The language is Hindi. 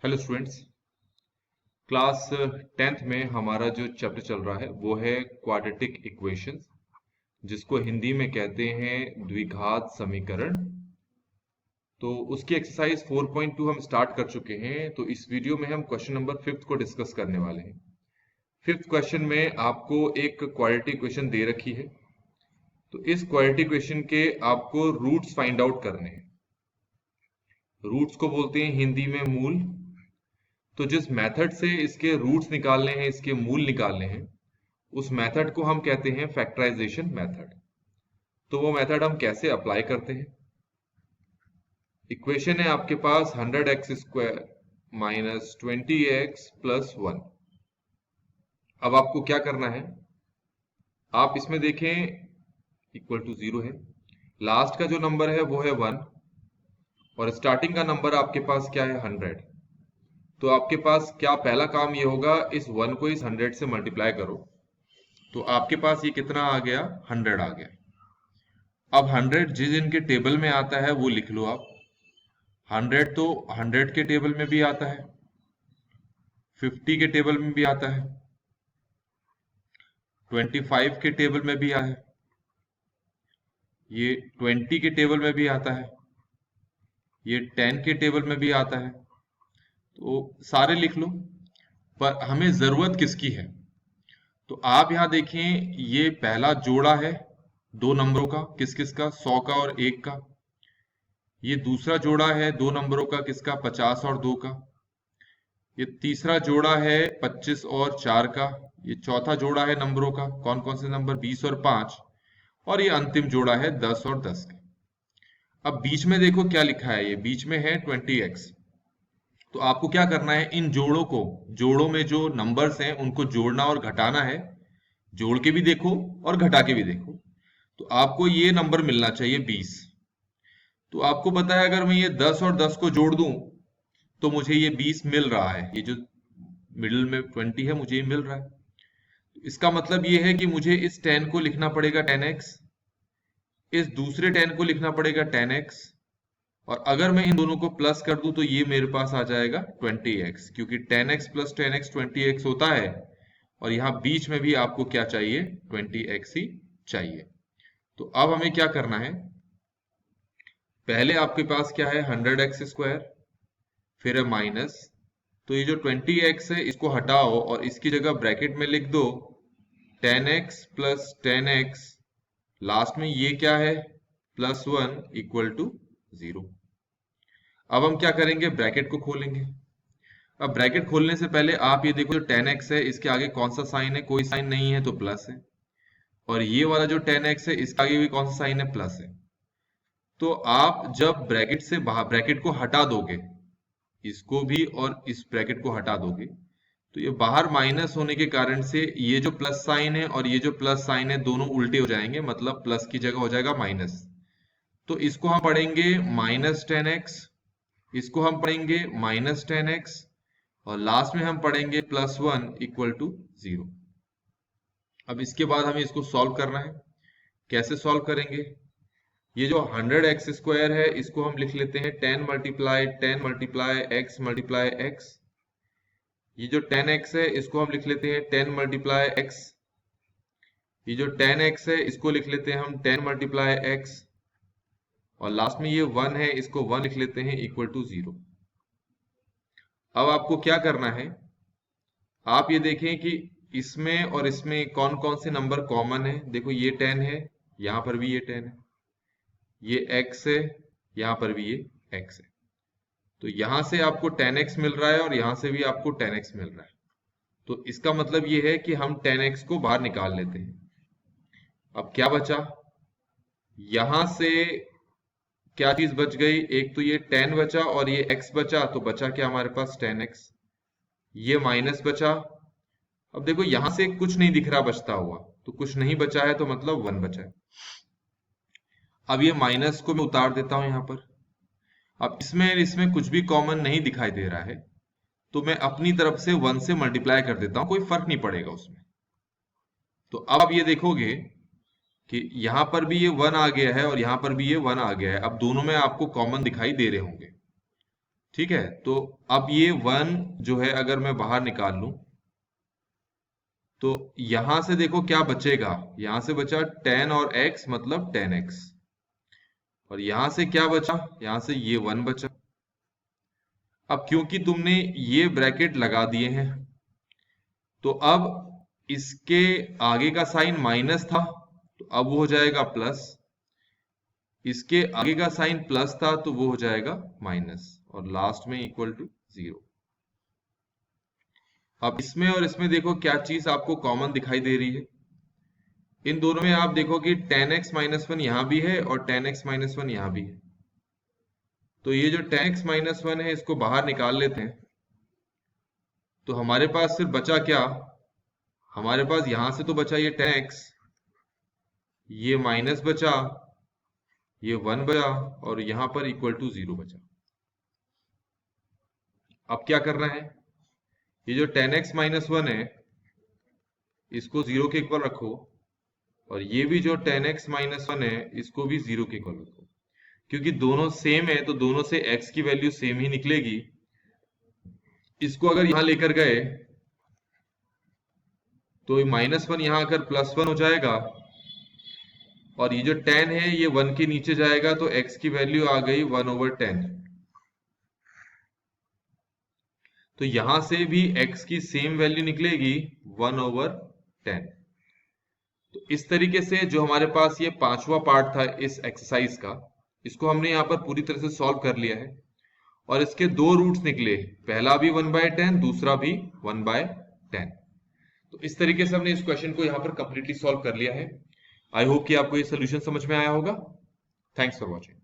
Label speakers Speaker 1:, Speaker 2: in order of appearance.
Speaker 1: Hello students. क्लास 10th में हमारा जो चैप्टर चल रहा है वो है क्वाड्रेटिक इक्वेशंस, जिसको हिंदी में कहते हैं द्विघात समीकरण। तो उसकी एक्सरसाइज 4.2 हम स्टार्ट कर चुके हैं। तो इस वीडियो में हम क्वेश्चन नंबर 5th को डिस्कस करने वाले हैं। 5th क्वेश्चन में आपको एक क्वाड्रेटिक इक्वेशन दे रखी है। तो इस क्वाड्रेटिक इक्वेशन के आपको रूट्स फाइंड आउट करने हैं। रूट्स को बोलते हैं हिंदी में मूल। तो जिस मेथड से इसके रूट्स निकालने हैं, इसके मूल निकालने हैं, उस मेथड को हम कहते हैं फैक्टराइजेशन मेथड। तो वो मेथड हम कैसे अप्लाई करते हैं? इक्वेशन है आपके पास 100x² माइनस 20x प्लस 1। अब आपको क्या करना है, आप इसमें देखें इक्वल टू 0 है, लास्ट का जो नंबर है वो है 1 और स्टार्टिंग का नंबर आपके पास क्या है 100। तो आपके पास क्या पहला काम ये होगा, इस 1 को इस 100 से मल्टीप्लाई करो। तो आपके पास ये कितना आ गया, 100 आ गया। अब 100 जिस इनके टेबल में आता है वो लिख लो आप। 100 तो 100 के टेबल में भी आता है, 50 के टेबल में भी आता है, 25 के टेबल में भी आता है, ये 20 के टेबल में भी आता है, ये 10 के टेबल में भी आता है। तो सारे लिख लो, पर हमें जरूरत किसकी है? तो आप यहां देखें, ये पहला जोड़ा है दो नंबरों का, किस किस का, 100 का और 1 का। ये दूसरा जोड़ा है दो नंबरों का, किसका, 50 और 2 का। ये तीसरा जोड़ा है 25 और 4 का। ये चौथा जोड़ा है नंबरों का, कौन कौन से नंबर, 20 और 5। और ये अंतिम जोड़ा है 10 और 10 का। अब बीच में देखो क्या लिखा है, ये बीच में है 20x। तो आपको क्या करना है, इन जोड़ों को, जोड़ों में जो नंबर्स हैं उनको जोड़ना और घटाना है। जोड़ के भी देखो और घटा के भी देखो। तो आपको ये नंबर मिलना चाहिए 20। तो आपको पता है, अगर मैं ये 10 और 10 को जोड़ दूं तो मुझे ये 20 मिल रहा है। ये जो मिडिल में 20 है मुझे ये मिल रहा है। तो इसका मतलब ये है कि मुझे इस 10 को लिखना पड़ेगा 10x, इस दूसरे 10 को लिखना पड़ेगा 10x, और अगर मैं इन दोनों को प्लस कर दूं तो ये मेरे पास आ जाएगा 20x, क्योंकि 10x प्लस 10x 20x होता है। और यहाँ बीच में भी आपको क्या चाहिए, 20x ही चाहिए। तो अब हमें क्या करना है, पहले आपके पास क्या है 100x², फिर है माइनस। तो ये जो 20x है इसको हटाओ और इसकी जगह ब्रैकेट में लिख दो 10x प्लस 10x, लास्ट में ये क्या है, प्लस 1 इक्वल टू 0। अब हम क्या करेंगे, ब्रैकेट को खोलेंगे। अब ब्रैकेट खोलने से पहले आप ये देखो, जो 10x है इसके आगे कौन सा साइन है, कोई साइन नहीं है तो प्लस है। और ये वाला जो 10x है इसके आगे भी कौन सा साइन है, प्लस है। तो आप जब ब्रैकेट से बाहर, ब्रैकेट को हटा दोगे, इसको भी और इस ब्रैकेट को हटा दोगे, तो ये बाहर माइनस होने के कारण से ये जो प्लस साइन है और ये जो प्लस साइन है दोनों उल्टे हो जाएंगे, मतलब प्लस की जगह हो जाएगा माइनस। तो इसको हम पढ़ेंगे माइनस 10x, इसको हम पढ़ेंगे माइनस 10x, और लास्ट में हम पढ़ेंगे प्लस 1 इक्वल टू 0। अब इसके बाद हमें इसको सॉल्व करना है। कैसे सॉल्व करेंगे, ये जो 100x² है इसको हम लिख लेते हैं 10 multiply 10 multiply x multiply x। ये जो 10x है इसको हम लिख लेते हैं 10 मल्टीप्लाई x। ये जो 10x है इसको लिख लेते हैं हम 10 मल्टीप्लाई x, और लास्ट में ये 1 है इसको 1 लिख लेते हैं इक्वल टू 0। अब आपको क्या करना है, आप ये देखें कि इसमें और इसमें कौन कौन से नंबर कॉमन है। देखो ये 10 है, यहां पर भी ये 10 है, ये x है, यहां पर भी ये x है। तो यहां से आपको 10x मिल रहा है और यहां से भी आपको 10x मिल रहा है। तो इसका मतलब ये है कि हम 10x को बाहर निकाल लेते हैं। अब क्या बचा, यहां से क्या चीज बच गई, एक तो ये 10 बचा और ये x बचा, तो बचा क्या हमारे पास 10x। ये माइनस बचा। अब देखो यहां से कुछ नहीं दिख रहा बचता हुआ, तो कुछ नहीं बचा है तो मतलब 1 बचा है। अब ये माइनस को मैं उतार देता हूं यहां पर। अब इसमें कुछ भी कॉमन नहीं दिखाई दे रहा है, तो मैं अपनी तरफ से 1 से मल्टीप्लाई कर देता हूं, कोई फर्क नहीं पड़ेगा उसमें। तो अब आप ये देखोगे कि यहां पर भी ये 1 आ गया है और यहां पर भी ये 1 आ गया है। अब दोनों में आपको कॉमन दिखाई दे रहे होंगे। ठीक है, तो अब ये 1 जो है अगर मैं बाहर निकाल लूं तो यहां से देखो क्या बचेगा, यहां से बचा 10 और x मतलब 10x, और यहां से क्या बचा, यहां से ये 1 बचा। अब क्योंकि तुमने ये ब्रैकेट लगा दिए हैं तो अब इसके आगे का साइन माइनस था तो अब वो हो जाएगा प्लस, इसके आगे का साइन प्लस था तो वो हो जाएगा माइनस, और लास्ट में इक्वल टू 0। अब इसमें और इसमें देखो क्या चीज आपको कॉमन दिखाई दे रही है। इन दोनों में आप देखो कि 10x माइनस 1 यहां भी है और 10x माइनस 1 यहां भी है, तो ये जो 10x माइनस 1 है इसको बाहर निकाल लेते हैं तो हमारे पास फिर बचा क्या, हमारे पास यहां से तो बचा ये 10x, ये माइनस बचा, ये 1 बचा, और यहां पर इक्वल टू 0 बचा। अब क्या करना है, ये जो 10x माइनस 1 है इसको 0 के इक्वल रखो, और ये भी जो 10x माइनस 1 है इसको भी 0 के इक्वल रखो, क्योंकि दोनों सेम है तो दोनों से x की वैल्यू सेम ही निकलेगी। इसको अगर यहां लेकर गए तो माइनस 1 यहां आकर प्लस 1 हो जाएगा, और ये जो 10 है ये 1 के नीचे जाएगा तो x की वैल्यू आ गई 1/10। तो यहां से भी x की सेम वैल्यू निकलेगी 1/10। तो इस तरीके से जो हमारे पास ये पांचवा पार्ट था इस एक्सरसाइज का, इसको हमने यहाँ पर पूरी तरह से सॉल्व कर लिया है, और इसके दो रूट्स निकले, पहला भी 1/10 दूसरा भी 1/10। तो इस तरीके से हमने इस क्वेश्चन को यहाँ पर कंप्लीटली सॉल्व कर लिया है। आई होप कि आपको ये सोल्यूशन समझ में आया होगा। Thanks for watching.